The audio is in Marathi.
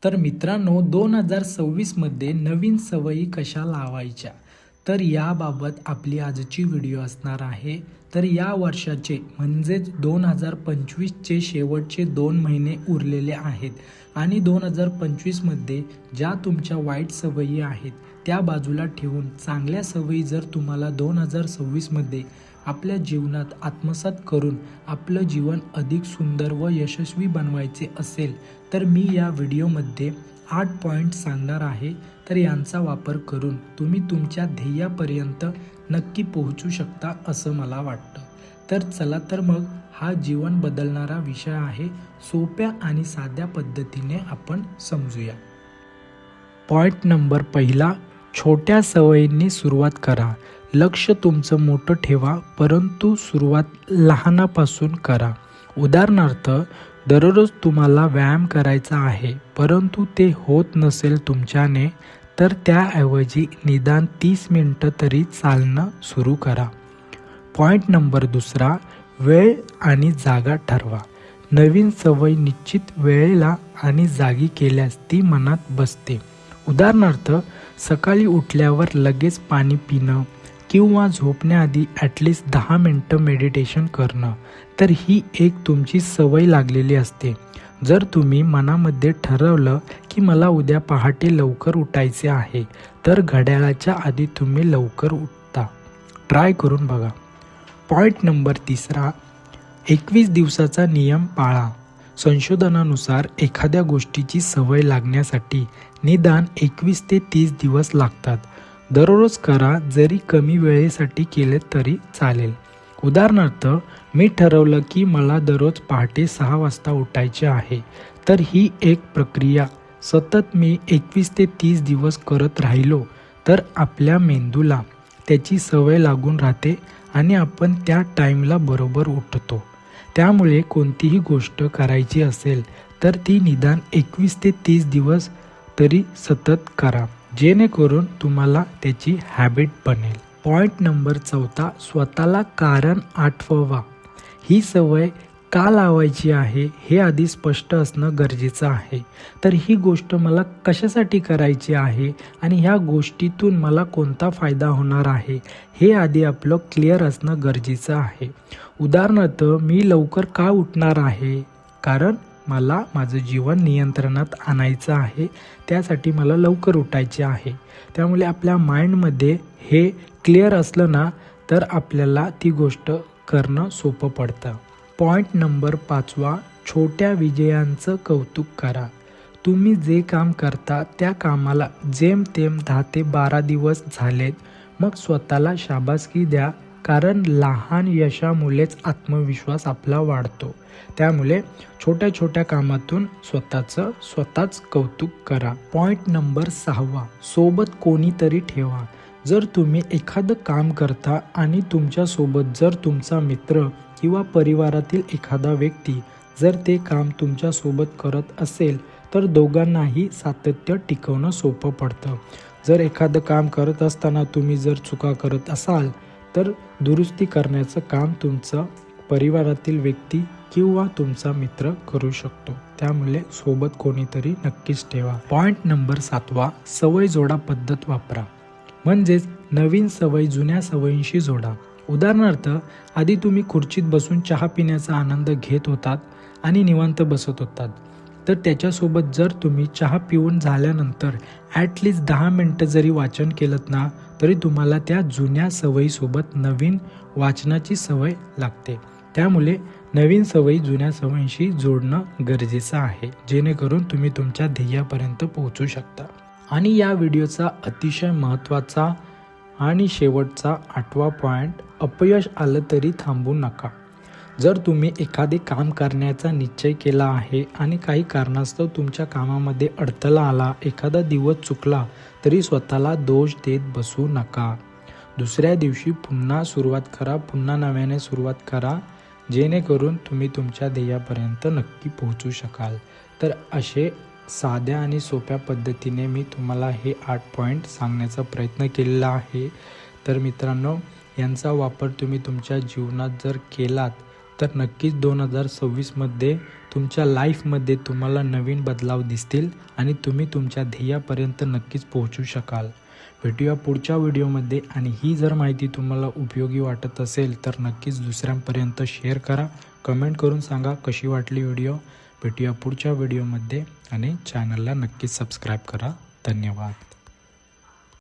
तर मित्रांनो 2026 मध्ये नवीन सवयी कशा लावायच्या, तर याबाबत आपली आजची व्हिडिओ असणार आहे. तर या वर्षाचे म्हणजेच 2025चे शेवटचे 2 महिने उरलेले आहेत आणि 2025 मध्ये ज्या तुमच्या वाईट सवयी आहेत त्या बाजूला ठेवून चांगल्या सवयी जर तुम्हाला 2026 मध्ये आपल्या जीवनात आत्मसात करून आपलं जीवन अधिक सुंदर व यशस्वी बनवायचे असेल तर मी या व्हिडिओमध्ये 8 पॉईंट सांगणार आहे. तर यांचा वापर करून तुम्ही तुमच्या ध्येयापर्यंत नक्की पोहोचू शकता असं मला वाटतं. तर चला तर मग हा जीवन बदलणारा विषय आहे. सोप्या आणि साध्या पद्धतीने आपण समजूया. पॉईंट नंबर पहिला, छोट्या सवयींनी सुरुवात करा. लक्ष तुमचं मोठं ठेवा, परंतु सुरुवात लहानापासून करा. उदाहरणार्थ, दररोज तुम्हाला व्यायाम करायचा आहे परंतु ते होत नसेल तुमच्याने, तर त्याऐवजी निदान 30 मिनिटं तरी चालणं सुरू करा. पॉईंट नंबर दुसरा, वेळ आणि जागा ठरवा. नवीन सवय निश्चित वेळेला आणि जागी केल्यास ती मनात बसते. उदाहरणार्थ, सकाळी उठल्यावर लगेच पाणी पिणं किंवा झोपण्याआधी ॲटलिस्ट 10 मिनिटं मेडिटेशन करणं, तर ही एक तुमची सवय लागलेली असते. जर तुम्ही मनामध्ये ठरवलं की मला उद्या पहाटे लवकर उठायचे आहे, तर घड्याळाच्या आधी तुम्ही लवकर उठता. ट्राय करून बघा. पॉईंट नंबर तिसरा, 21 दिवसाचा नियम पाळा. संशोधनानुसार एखाद्या गोष्टीची सवय लागण्यासाठी निदान 21 ते 30 दिवस लागतात. दररोज करा, जरी कमी वेळेसाठी केले तरी चालेल. उदाहरणार्थ, मी ठरवलं की मला दररोज पहाटे 6 वाजता उठायचे आहे, तर ही एक प्रक्रिया सतत मी 21 ते 30 दिवस करत राहिलो तर आपल्या मेंदूला त्याची सवय लागून राहते आणि आपण त्या टाईमला बरोबर उठतो. त्यामुळे कोणतीही गोष्ट करायची असेल तर ती निदान 21 ते 30 दिवस तरी सतत करा, जेणेकरून तुम्हाला त्याची हॅबिट बनेल. पॉईंट नंबर चौथा, स्वतःला कारण आठववा. ही सवय का लावायची आहे हे आधी स्पष्ट असणं गरजेचं आहे. तर ही गोष्ट मला कशासाठी करायची आहे आणि ह्या गोष्टीतून मला कोणता फायदा होणार आहे हे आधी आपलं क्लिअर असणं गरजेचं आहे. उदाहरणार्थ, मी लवकर का उठणार आहे? कारण मला माझं जीवन नियंत्रणात आणायचं आहे, त्यासाठी मला लवकर उठायचे आहे. त्यामुळे आपल्या माइंडमध्ये हे क्लिअर असलं ना, तर आपल्याला ती गोष्ट करणं सोपं पडतं. पॉईंट नंबर 5वा, छोट्या विजयांचं कौतुक करा. तुम्ही जे काम करता त्या कामाला जेमतेम 10 ते 12 दिवस झालेत, मग स्वतःला शाबासकी द्या, कारण लहान यशामुळेच आत्मविश्वास आपला वाढतो. त्यामुळे छोट्या छोट्या कामातून स्वतःच कौतुक करा. पॉईंट नंबर 6वा, सोबत कोणीतरी ठेवा. जर तुम्ही एखादं काम करता आणि तुमच्यासोबत जर तुमचा मित्र किंवा परिवारातील एखादा व्यक्ती जर ते काम तुमच्यासोबत करत असेल तर दोघांनाही सातत्य टिकवणं सोपं पडतं. जर एखादं काम करत असताना तुम्ही जर चुका करत असाल तर दुरुस्ती करण्याचं काम तुमचं परिवारातील व्यक्ती किंवा तुमचा मित्र करू शकतो. त्यामुळे सोबत कोणीतरी नक्कीच ठेवा. पॉईंट नंबर 7वा, सवय जोडा पद्धत वापरा. म्हणजेच नवीन सवय जुन्या सवयींशी जोडा. उदाहरणार्थ, आधी तुम्ही खुर्चीत बसून चहा पिण्याचा आनंद घेत होतात आणि निवांत बसत होतात, तर त्याच्यासोबत जर तुम्ही चहा पिऊन झाल्यानंतर ॲटलिस्ट 10 मिनिटं जरी वाचन केलं ना, तरी तुम्हाला त्या जुन्या सवयीसोबत नवीन वाचनाची सवय लागते. त्यामुळे नवीन सवयी जुन्या सवयींशी जोडणं गरजेचं आहे, जेणेकरून तुम्ही तुमच्या ध्येयापर्यंत पोहोचू शकता. आणि या व्हिडिओचा अतिशय महत्त्वाचा आणि शेवटचा 8वा पॉईंट, अपयश आलं तरी थांबू नका. जर तुम्ही एखादे काम करण्याचा निश्चय केला आहे आणि काही कारणास्तव तुमच्या कामामध्ये अडथळा आला, एखादा दिवस चुकला, तरी स्वतःला दोष देत बसू नका. दुसऱ्या दिवशी पुन्हा सुरुवात करा, पुन्हा नव्याने सुरुवात करा, जेणेकरून तुम्ही तुमच्या ध्येयापर्यंत नक्की पोहोचू शकाल. तर असे साध्या आणि सोप्या पद्धतीने मी तुम्हाला हे 8 पॉईंट सांगण्याचा प्रयत्न केलेला आहे. तर मित्रांनो, यांचा वापर तुम्ही तुमच्या जीवनात जर केलात तर नक्कीच 2026मध्ये तुमच्या लाईफमध्ये तुम्हाला नवीन बदलाव दिसतील आणि तुम्ही तुमच्या ध्येयापर्यंत नक्कीच पोहोचू शकाल. भेटूया पुढच्या व्हिडिओमध्ये आणि ही जर माहिती तुम्हाला उपयोगी वाटत असेल तर नक्कीच दुसऱ्यांपर्यंत शेअर करा. कमेंट करून सांगा कशी वाटली व्हिडिओ. भेटूया पुढच्या व्हिडिओमध्ये आणि चॅनलला नक्कीच सबस्क्राईब करा. धन्यवाद.